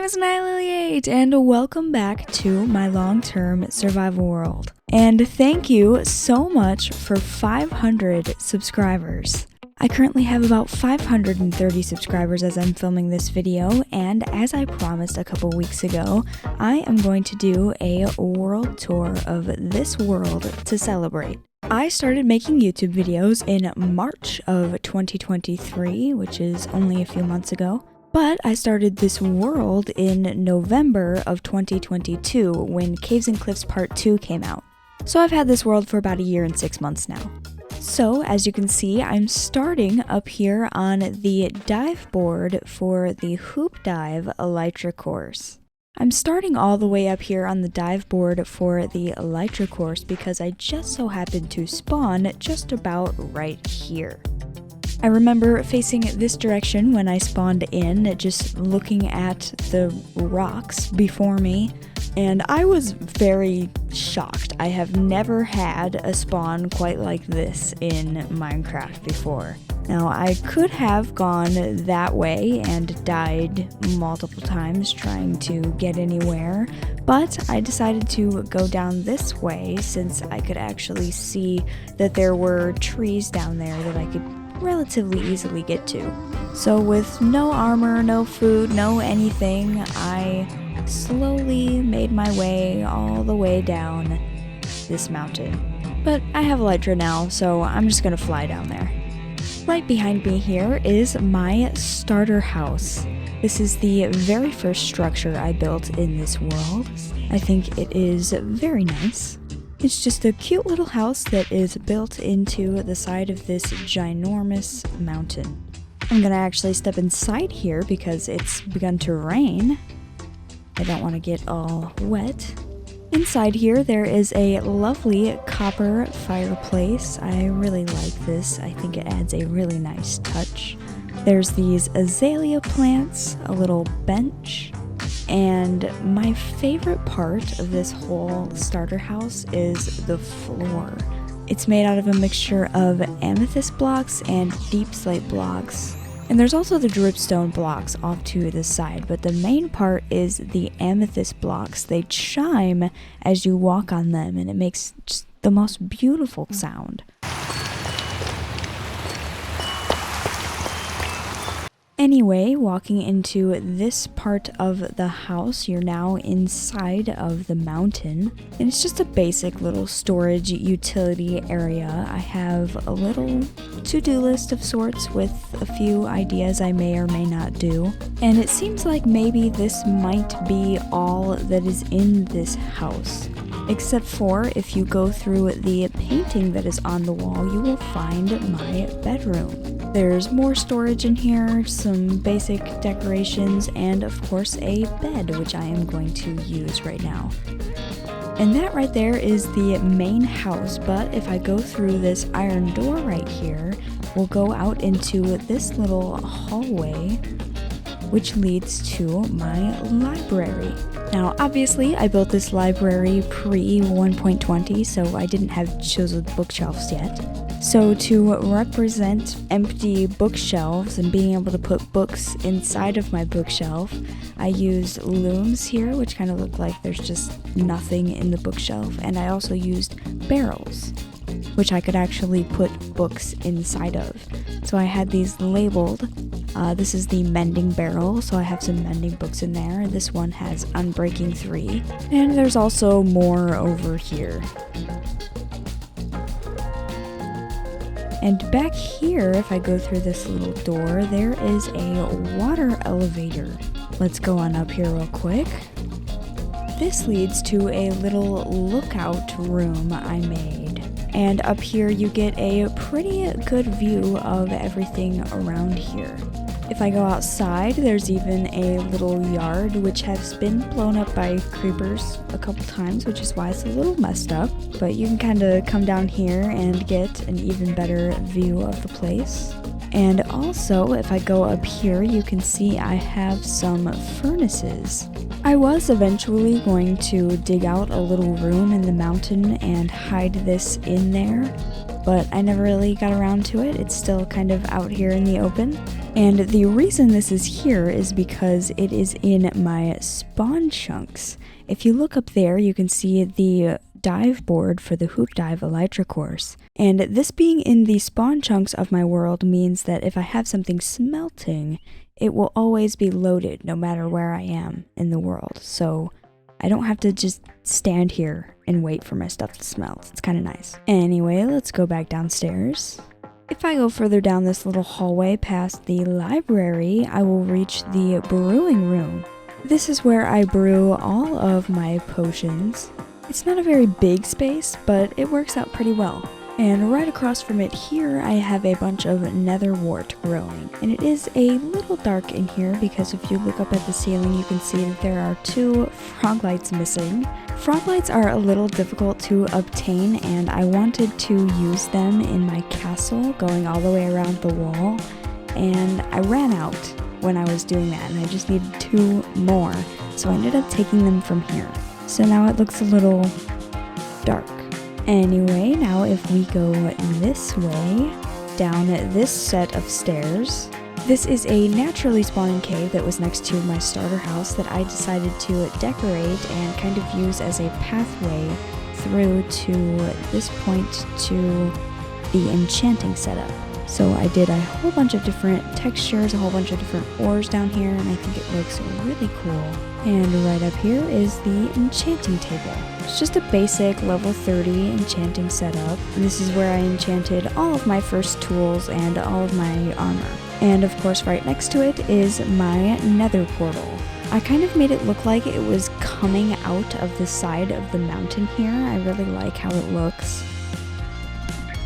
name is Nihililiate, and welcome back to my long-term survival world. And thank you so much for 500 subscribers. I currently have about 530 subscribers as I'm filming this video, and as I promised a couple weeks ago, I am going to do a world tour of this world to celebrate. I started making YouTube videos in March of 2023, which is only a few months ago. But I started this world in November of 2022 when Caves and Cliffs Part 2 came out. So I've had this world for about a year and 6 months now. So as you can see, I'm starting up here on the dive board for the Hoop Dive Elytra course. I'm starting all the way up here on the dive board for the Elytra course because I just so happened to spawn just about right here. I remember facing this direction when I spawned in, just looking at the rocks before me, and I was very shocked. I have never had a spawn quite like this in Minecraft before. Now, I could have gone that way and died multiple times trying to get anywhere, but I decided to go down this way since I could actually see that there were trees down there that I could relatively easily get to. So with no armor, no food, no anything, I slowly made my way all the way down this mountain. But I have Elytra now, so I'm just gonna fly down there. Right behind me here is my starter house. This is the very first structure I built in this world. I think it is very nice. It's just a cute little house that is built into the side of this ginormous mountain. I'm gonna actually step inside here because it's begun to rain. I don't want to get all wet. Inside here there is a lovely copper fireplace. I really like this. I think it adds a really nice touch. There's these azalea plants, a little bench, and my favorite part of this whole starter house is the floor. It's made out of a mixture of amethyst blocks and deep slate blocks. And there's also the dripstone blocks off to the side, but the main part is the amethyst blocks. They chime as you walk on them, and it makes just the most beautiful sound. Anyway, walking into this part of the house, you're now inside of the mountain, and it's just a basic little storage utility area. I have a little to-do list of sorts with a few ideas I may or may not do, and it seems like maybe this might be all that is in this house. Except for if you go through the painting that is on the wall, you will find my bedroom. There's more storage in here, some basic decorations, and of course a bed, which I am going to use right now. And that right there is the main house, but if I go through this iron door right here, we'll go out into this little hallway, which leads to my library. Now, obviously, I built this library pre-1.20, so I didn't have chiseled bookshelves yet. So to represent empty bookshelves and being able to put books inside of my bookshelf, I used looms here, which kind of look like there's just nothing in the bookshelf, and I also used barrels, which I could actually put books inside of. So I had these labeled. This is the mending barrel, so I have some mending books in there. This one has Unbreaking 3, and there's also more over here. And back here, if I go through this little door, there is a water elevator. Let's go on up here real quick. This leads to a little lookout room I made. And up here you get a pretty good view of everything around here. If I go outside, there's even a little yard which has been blown up by creepers a couple times, which is why it's a little messed up. But you can kind of come down here and get an even better view of the place. And also, if I go up here, you can see I have some furnaces. I was eventually going to dig out a little room in the mountain and hide this in there, but I never really got around to it. It's still kind of out here in the open. And the reason this is here is because it is in my spawn chunks. If you look up there, you can see the dive board for the Hoop Dive Elytra course. And this being in the spawn chunks of my world means that if I have something smelting, it will always be loaded no matter where I am in the world. So I don't have to just stand here and wait for my stuff to smelt. It's kind of nice. Anyway, let's go back downstairs. If I go further down this little hallway past the library, I will reach the brewing room. This is where I brew all of my potions. It's not a very big space, but it works out pretty well. And right across from it here, I have a bunch of nether wart growing. And it is a little dark in here because if you look up at the ceiling, you can see that there are 2 frog lights missing. Frog lights are a little difficult to obtain, and I wanted to use them in my castle going all the way around the wall. And I ran out when I was doing that, and I just needed 2 more. So I ended up taking them from here. So now it looks a little dark. Anyway, now if we go this way, down this set of stairs, this is a naturally spawning cave that was next to my starter house that I decided to decorate and kind of use as a pathway through to this point to the enchanting setup. So I did a whole bunch of different textures, a whole bunch of different ores down here, and I think it looks really cool. And right up here is the enchanting table. It's just a basic level 30 enchanting setup. This is where I enchanted all of my first tools and all of my armor. And of course right next to it is my nether portal. I kind of made it look like it was coming out of the side of the mountain here. I really like how it looks.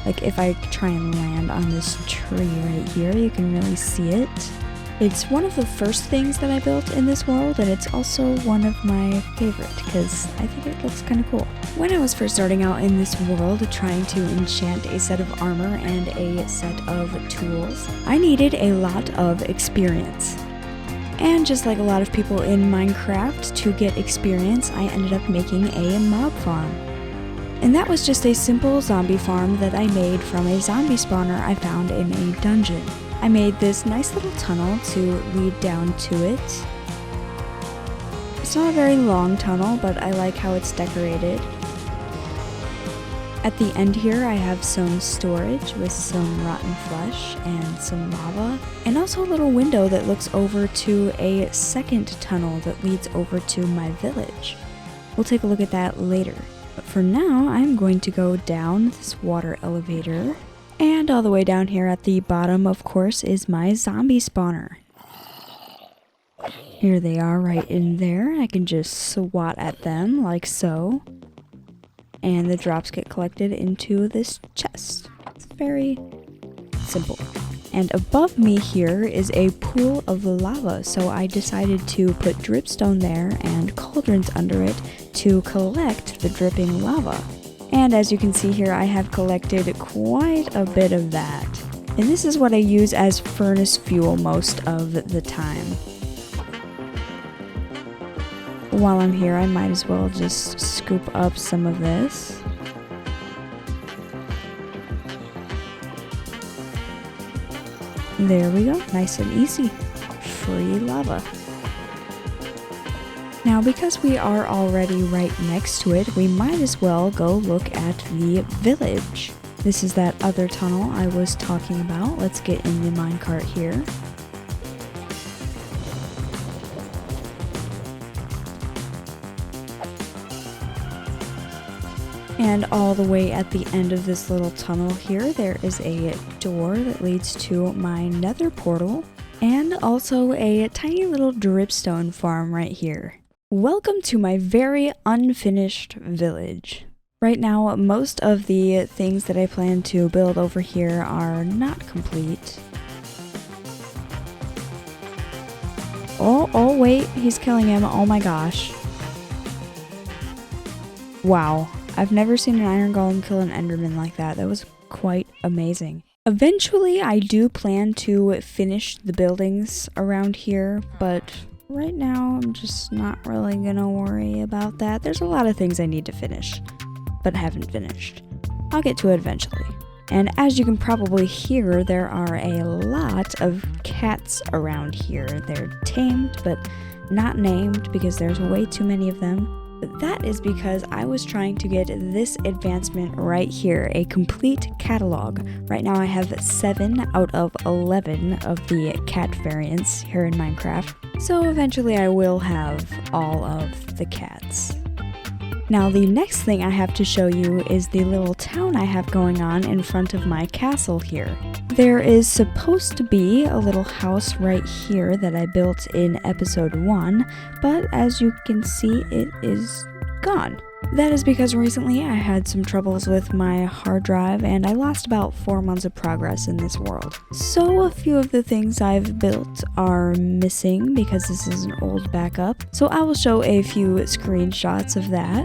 Like if I try and land on this tree right here, you can really see it. It's one of the first things that I built in this world, and it's also one of my favorite because I think it looks kind of cool. When I was first starting out in this world trying to enchant a set of armor and a set of tools, I needed a lot of experience. And just like a lot of people in Minecraft, to get experience, I ended up making a mob farm. And that was just a simple zombie farm that I made from a zombie spawner I found in a dungeon. I made this nice little tunnel to lead down to it. It's not a very long tunnel, but I like how it's decorated. At the end here, I have some storage with some rotten flesh and some lava, and also a little window that looks over to a second tunnel that leads over to my village. We'll take a look at that later. But for now, I'm going to go down this water elevator. And all the way down here at the bottom, of course, is my zombie spawner. Here they are right in there. I can just swat at them like so. And the drops get collected into this chest. It's very simple. And above me here is a pool of lava, so I decided to put dripstone there and cauldrons under it to collect the dripping lava. And as you can see here, I have collected quite a bit of that. And this is what I use as furnace fuel most of the time. While I'm here, I might as well just scoop up some of this. There we go, nice and easy. Free lava. Now, because we are already right next to it, we might as well go look at the village. This is that other tunnel I was talking about. Let's get in the minecart here. And all the way at the end of this little tunnel here, there is a door that leads to my nether portal, and also a tiny little dripstone farm right here. Welcome to my very unfinished village. Right now, most of the things that I plan to build over here are not complete. Oh wait, he's killing him. Oh my gosh. Wow, I've never seen an iron golem kill an enderman like that. That was quite amazing. Eventually, I do plan to finish the buildings around here, but right now I'm just not really gonna worry about that. There's a lot of things I need to finish, but haven't finished. I'll get to it eventually. And as you can probably hear, there are a lot of cats around here. They're tamed, but not named because there's way too many of them. But that is because I was trying to get this advancement right here, a complete catalog. Right now I have 7 out of 11 of the cat variants here in Minecraft. So eventually I will have all of the cats. Now the next thing I have to show you is the little town I have going on in front of my castle here. There is supposed to be a little house right here that I built in episode 1, but as you can see, it is gone. That is because recently I had some troubles with my hard drive and I lost about 4 months of progress in this world. So a few of the things I've built are missing because this is an old backup. So I will show a few screenshots of that.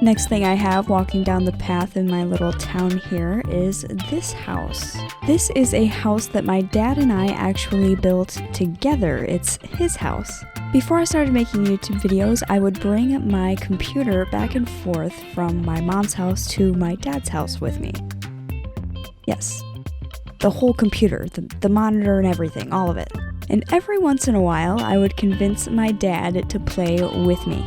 Next thing I have walking down the path in my little town here is this house. This is a house that my dad and I actually built together. It's his house. Before I started making YouTube videos, I would bring my computer back and forth from my mom's house to my dad's house with me. Yes, the whole computer, the monitor and everything, all of it. And every once in a while, I would convince my dad to play with me.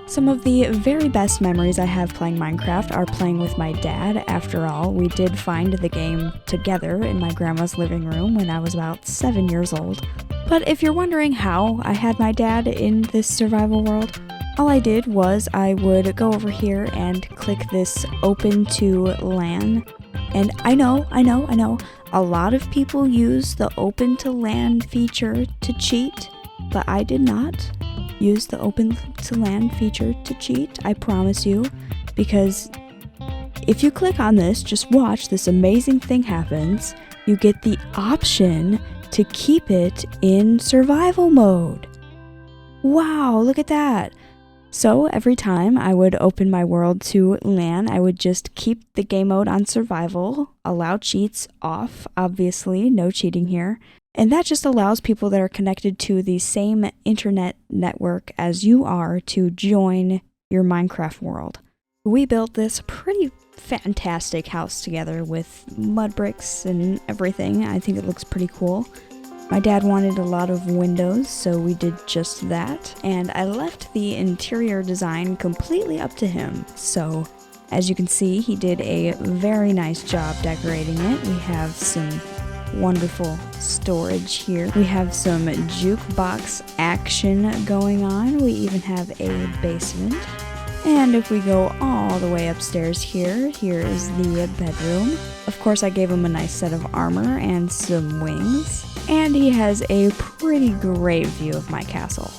Some of the very best memories I have playing Minecraft are playing with my dad. After all, we did find the game together in my grandma's living room when I was about 7 years old. But if you're wondering how I had my dad in this survival world, all I did was I would go over here and click this open to LAN. And I know, a lot of people use the open to LAN feature to cheat, but I did not use the open to LAN feature to cheat, I promise you, because if you click on this, just watch, this amazing thing happens. You get the option to keep it in survival mode. Wow, look at that. So every time I would open my world to LAN, I would just keep the game mode on survival, allow cheats off, obviously, no cheating here. And that just allows people that are connected to the same internet network as you are to join your Minecraft world. We built this pretty fantastic house together with mud bricks and everything. I think it looks pretty cool. My dad wanted a lot of windows, so we did just that. And I left the interior design completely up to him. So as you can see, he did a very nice job decorating it. We have some wonderful storage here. We have some jukebox action going on. We even have a basement. And if we go all the way upstairs here is the bedroom. Of course, I gave him a nice set of armor and some wings. And he has a pretty great view of my castle.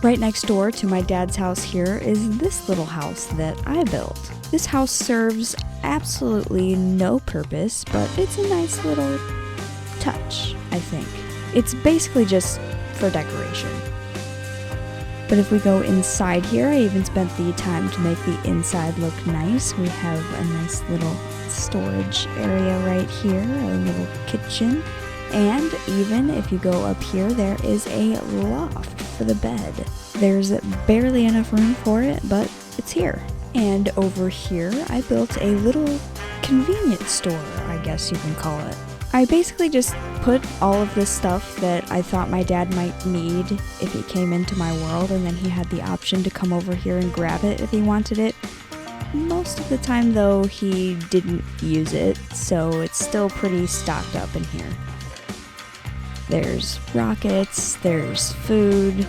Right next door to my dad's house here is this little house that I built. This house serves absolutely no purpose, but it's a nice little touch, I think. It's basically just for decoration. But if we go inside here, I even spent the time to make the inside look nice. We have a nice little storage area right here, a little kitchen. And even if you go up here, there is a loft for the bed. There's barely enough room for it, but it's here. And over here, I built a little convenience store, I guess you can call it. I basically just put all of this stuff that I thought my dad might need if he came into my world, and then he had the option to come over here and grab it if he wanted it. Most of the time, though, he didn't use it, so it's still pretty stocked up in here. There's rockets, there's food.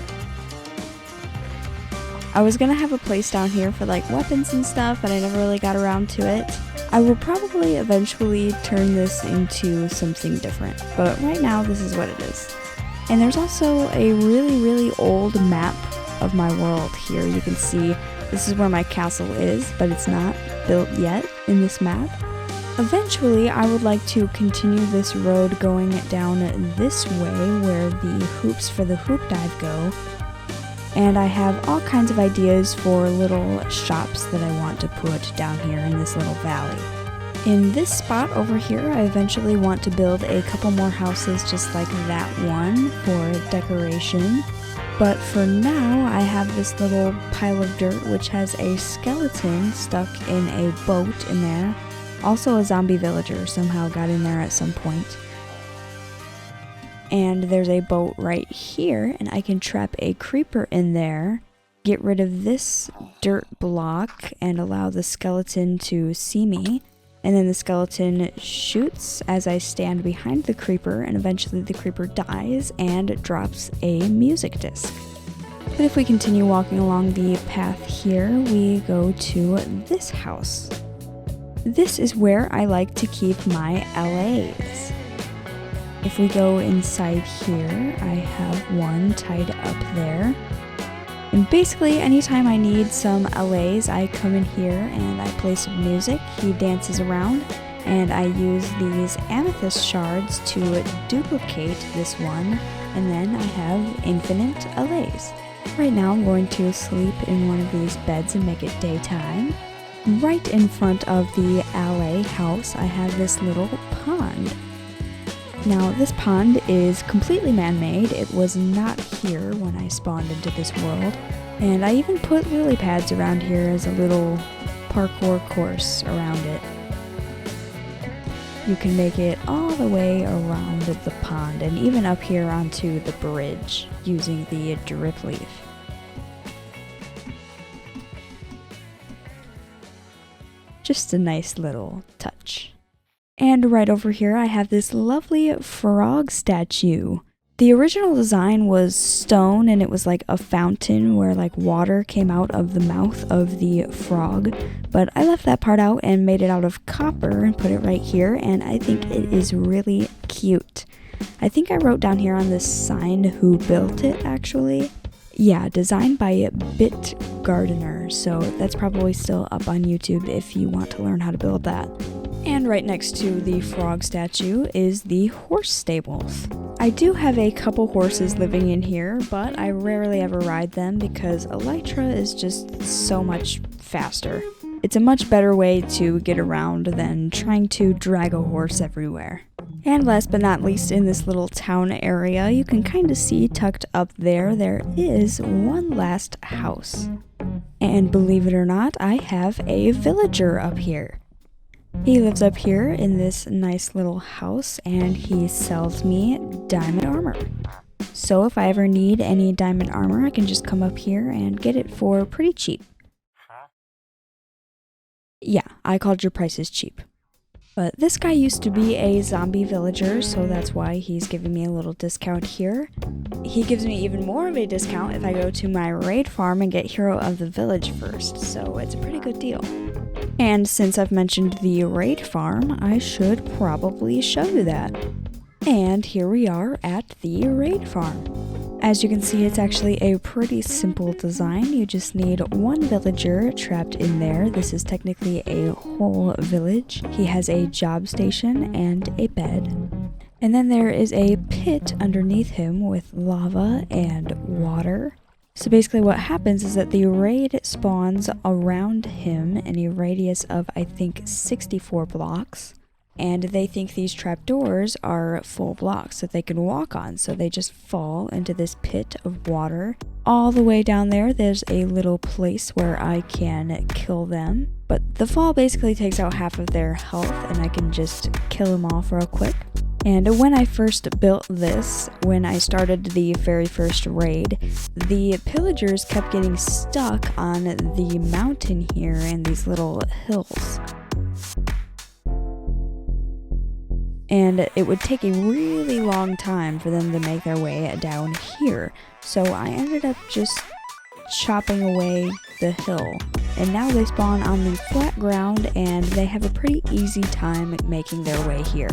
I was gonna have a place down here for like weapons and stuff, but I never really got around to it. I will probably eventually turn this into something different, but right now this is what it is. And there's also a really old map of my world here. You can see this is where my castle is, but it's not built yet in this map. Eventually, I would like to continue this road going down this way where the hoops for the hoop dive go. And I have all kinds of ideas for little shops that I want to put down here in this little valley. In this spot over here, I eventually want to build a couple more houses just like that one for decoration. But for now, I have this little pile of dirt which has a skeleton stuck in a boat in there. Also a zombie villager somehow got in there at some point. And there's a boat right here, and I can trap a creeper in there, get rid of this dirt block, and allow the skeleton to see me. And then the skeleton shoots as I stand behind the creeper, and eventually the creeper dies and drops a music disc. But if we continue walking along the path here, we go to this house. This is where I like to keep my LAs. If we go inside here, I have one tied up there. And basically, anytime I need some LAs, I come in here and I play some music. He dances around, and I use these amethyst shards to duplicate this one, and then I have infinite LAs. Right now, I'm going to sleep in one of these beds and make it daytime. Right in front of the LA house, I have this little pond. Now, this pond is completely man-made. It was not here when I spawned into this world. And I even put lily pads around here as a little parkour course around it. You can make it all the way around the pond and even up here onto the bridge using the drip leaf. Just a nice little touch. And right over here I have this lovely frog statue. The original design was stone, and it was like a fountain where like water came out of the mouth of the frog. But I left that part out and made it out of copper and put it right here, and I think it is really cute. I think I wrote down here on this sign who built it actually. Yeah, designed by Bit Gardener, so that's probably still up on YouTube if you want to learn how to build that. And right next to the frog statue is the horse stables. I do have a couple horses living in here, but I rarely ever ride them because Elytra is just so much faster. It's a much better way to get around than trying to drag a horse everywhere. And last but not least, in this little town area, you can kind of see tucked up there is one last house. And believe it or not, I have a villager up here. He lives up here in this nice little house, and he sells me diamond armor. So if I ever need any diamond armor, I can just come up here and get it for pretty cheap. Yeah, I called your prices cheap. But this guy used to be a zombie villager, so that's why he's giving me a little discount here. He gives me even more of a discount if I go to my raid farm and get Hero of the Village first, so it's a pretty good deal. And since I've mentioned the raid farm, I should probably show you that. And here we are at the raid farm. As you can see, it's actually a pretty simple design. You just need one villager trapped in there. This is technically a whole village. He has a job station and a bed. And then there is a pit underneath him with lava and water. So basically what happens is that the raid spawns around him in a radius of, I think, 64 blocks. And they think these trapdoors are full blocks that they can walk on, so they just fall into this pit of water. All the way down there, there's a little place where I can kill them. But the fall basically takes out half of their health, and I can just kill them off real quick. And when I first built this, when I started the very first raid, the pillagers kept getting stuck on the mountain here and these little hills. And it would take a really long time for them to make their way down here. So I ended up just chopping away the hill. And now they spawn on the flat ground, and they have a pretty easy time making their way here.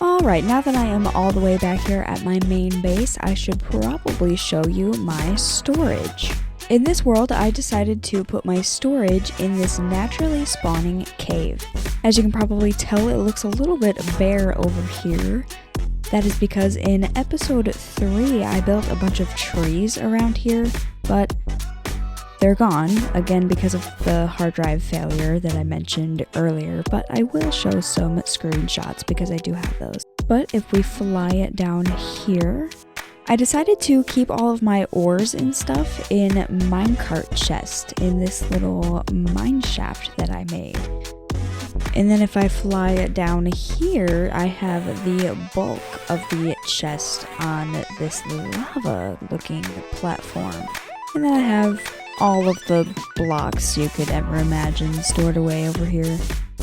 Alright, now that I am all the way back here at my main base, I should probably show you my storage. In this world, I decided to put my storage in this naturally spawning cave. As you can probably tell, it looks a little bit bare over here. That is because in episode 3, I built a bunch of trees around here, but they're gone, again because of the hard drive failure that I mentioned earlier, but I will show some screenshots because I do have those. But if we fly it down here, I decided to keep all of my ores and stuff in minecart chest in this little mine shaft that I made. And then if I fly it down here, I have the bulk of the chest on this lava looking platform. And then I have all of the blocks you could ever imagine stored away over here.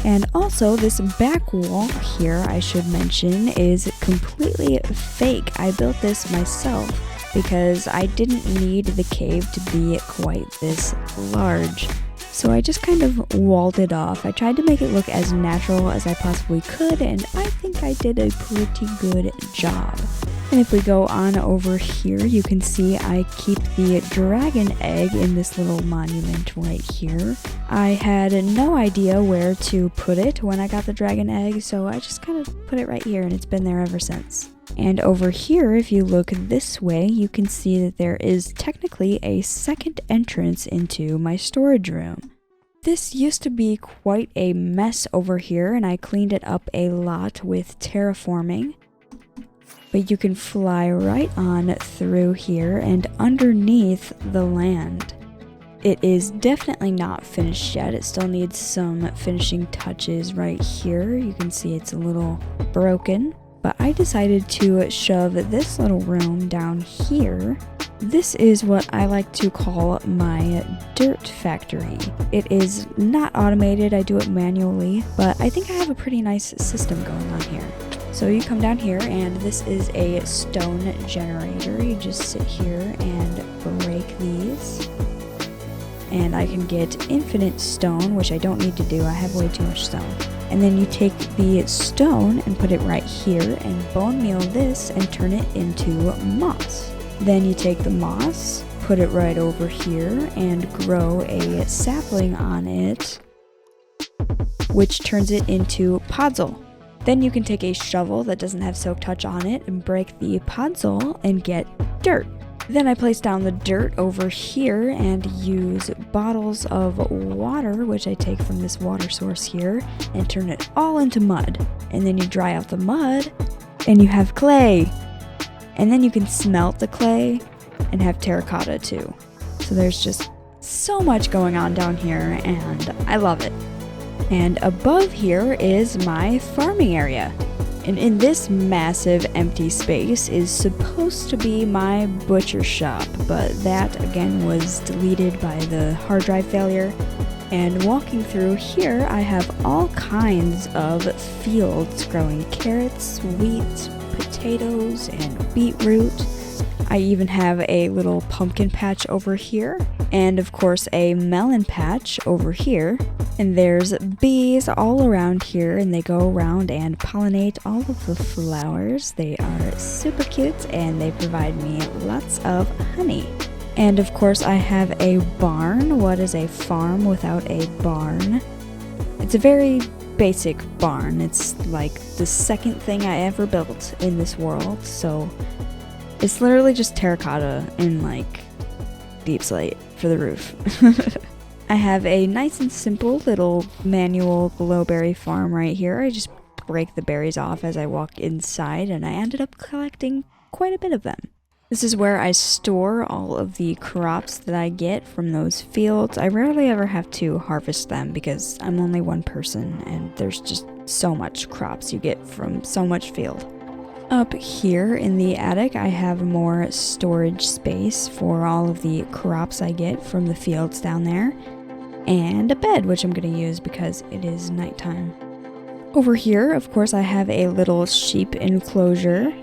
And also this back wall here, I should mention, is completely fake. I built this myself because I didn't need the cave to be quite this large. So I just kind of walled it off. I tried to make it look as natural as I possibly could, and I think I did a pretty good job. And if we go on over here, you can see I keep the dragon egg in this little monument right here. I had no idea where to put it when I got the dragon egg, so I just kind of put it right here, and it's been there ever since. And over here, if you look this way, you can see that there is technically a second entrance into my storage room. This used to be quite a mess over here, and I cleaned it up a lot with terraforming. But you can fly right on through here and underneath the land. It is definitely not finished yet. It still needs some finishing touches right here. You can see it's a little broken. But I decided to shove this little room down here. This is what I like to call my dirt factory. It is not automated, I do it manually, but I think I have a pretty nice system going on here. So you come down here, and this is a stone generator. You just sit here and break these. And I can get infinite stone, which I don't need to do, I have way too much stone. And then you take the stone and put it right here and bone meal this and turn it into moss. Then you take the moss, put it right over here and grow a sapling on it, which turns it into podzol. Then you can take a shovel that doesn't have soak touch on it and break the podzol and get dirt. Then I place down the dirt over here and use bottles of water, which I take from this water source here, and turn it all into mud. And then you dry out the mud, and you have clay. And then you can smelt the clay and have terracotta too. So there's just so much going on down here, and I love it. And above here is my farming area. And in this massive empty space is supposed to be my butcher shop, but that again was deleted by the hard drive failure. And walking through here, I have all kinds of fields growing carrots, wheat, potatoes, and beetroot. I even have a little pumpkin patch over here, and of course a melon patch over here. And there's bees all around here, and they go around and pollinate all of the flowers. They are super cute, and they provide me lots of honey. And of course I have a barn. What is a farm without a barn? It's a very basic barn. It's like the second thing I ever built in this world, so it's literally just terracotta and like deep slate for the roof. I have a nice and simple little manual glowberry farm right here. I just break the berries off as I walk inside, and I ended up collecting quite a bit of them. This is where I store all of the crops that I get from those fields. I rarely ever have to harvest them because I'm only one person, and there's just so much crops you get from so much field. Up here in the attic, I have more storage space for all of the crops I get from the fields down there. And a bed, which I'm going to use because it is nighttime. Over here, of course, I have a little sheep enclosure,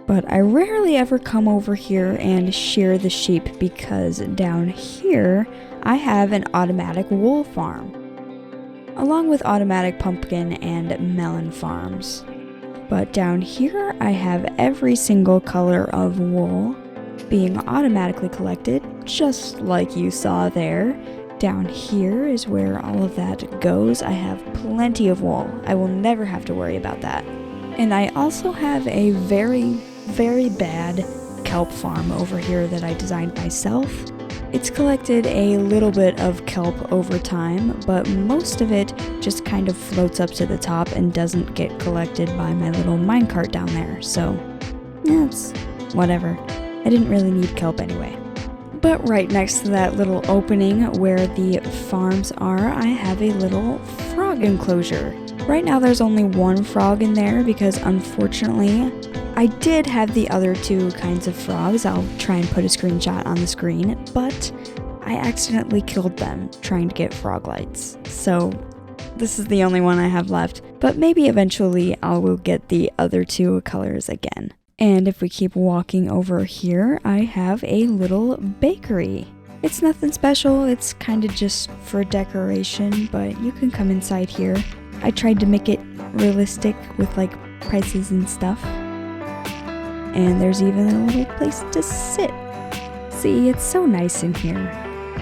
but I rarely ever come over here and shear the sheep because down here, I have an automatic wool farm, along with automatic pumpkin and melon farms. But down here, I have every single color of wool being automatically collected just like you saw there. Down here is where all of that goes. I have plenty of wool. I will never have to worry about that. And I also have a very, very bad kelp farm over here that I designed myself. It's collected a little bit of kelp over time, but most of it just kind of floats up to the top and doesn't get collected by my little minecart down there. So, yeah, it's whatever. I didn't really need kelp anyway. But right next to that little opening where the farms are, I have a little frog enclosure. Right now there's only one frog in there because unfortunately I did have the other two kinds of frogs. I'll try and put a screenshot on the screen, but I accidentally killed them trying to get frog lights. So this is the only one I have left, but maybe eventually I will get the other two colors again. And if we keep walking over here, I have a little bakery. It's nothing special, it's kind of just for decoration, but you can come inside here. I tried to make it realistic with like prices and stuff. And there's even a little place to sit. See, it's so nice in here.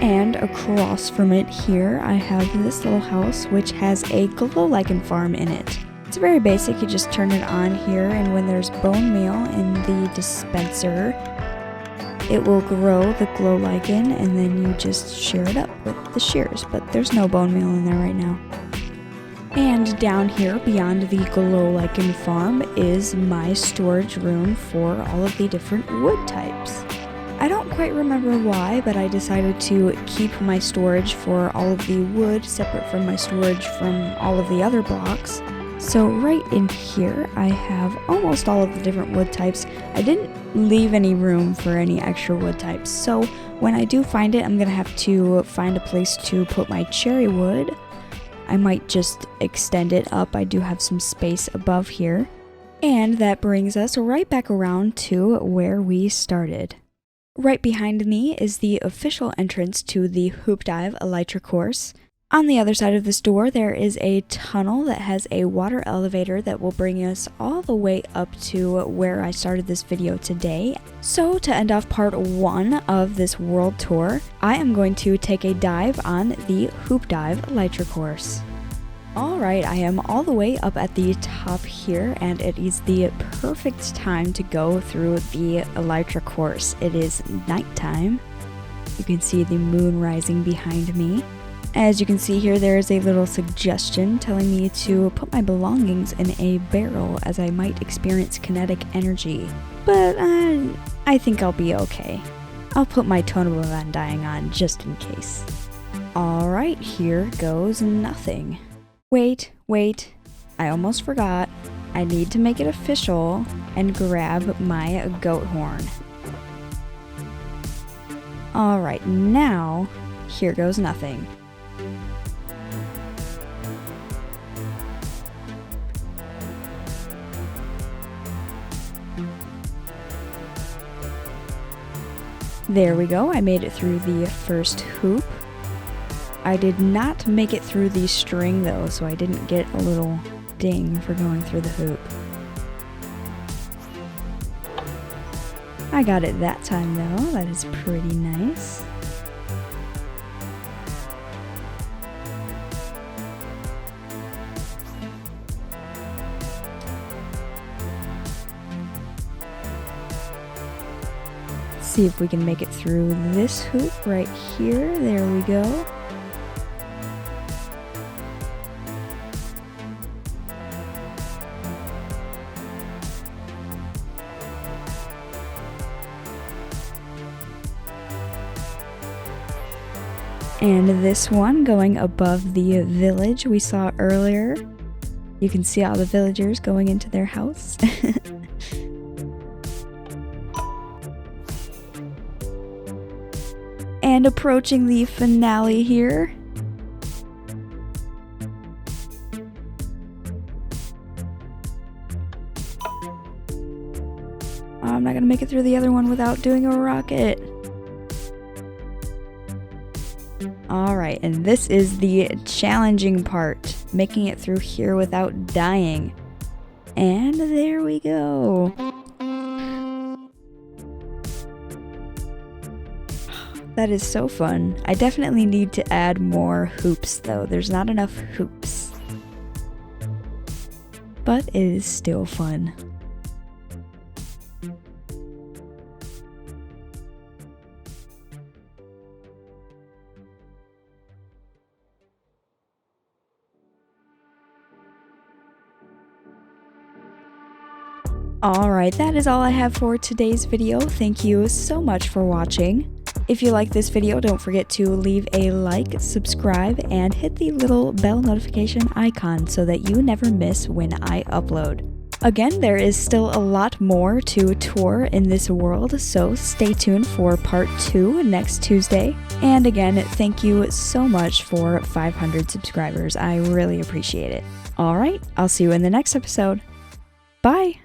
And across from it here, I have this little house which has a glow lichen farm in it. It's very basic, you just turn it on here, and when there's bone meal in the dispenser, it will grow the glow lichen, and then you just shear it up with the shears, but there's no bone meal in there right now. And down here, beyond the glow lichen farm, is my storage room for all of the different wood types. I don't quite remember why, but I decided to keep my storage for all of the wood separate from my storage from all of the other blocks. So right in here, I have almost all of the different wood types. I didn't leave any room for any extra wood types, so when I do find it, I'm gonna have to find a place to put my cherry wood. I might just extend it up. I do have some space above here. And that brings us right back around to where we started. Right behind me is the official entrance to the Hoop Dive Elytra course. On the other side of this door, there is a tunnel that has a water elevator that will bring us all the way up to where I started this video today. So to end off part 1 of this world tour, I am going to take a dive on the Hoop Dive Elytra course. Alright, I am all the way up at the top here, and it is the perfect time to go through the Elytra course. It is nighttime. You can see the moon rising behind me. As you can see here, there is a little suggestion telling me to put my belongings in a barrel as I might experience kinetic energy. But I think I'll be okay. I'll put my Totem of Undying on just in case. Alright, here goes nothing. Wait, I almost forgot. I need to make it official and grab my goat horn. Alright, now, here goes nothing. There we go, I made it through the first hoop. I did not make it through the string though, so I didn't get a little ding for going through the hoop. I got it that time though, that is pretty nice. See if we can make it through this hoop right here. There we go. And this one going above the village we saw earlier. You can see all the villagers going into their house. And approaching the finale here. I'm not gonna make it through the other one without doing a rocket. Alright, and this is the challenging part, making it through here without dying. And there we go. That is so fun. I definitely need to add more hoops though. There's not enough hoops. But it is still fun. Alright, that is all I have for today's video. Thank you so much for watching. If you like this video, don't forget to leave a like, subscribe, and hit the little bell notification icon so that you never miss when I upload. Again, there is still a lot more to tour in this world, so stay tuned for part 2 next Tuesday. And again, thank you so much for 500 subscribers. I really appreciate it. Alright, I'll see you in the next episode. Bye!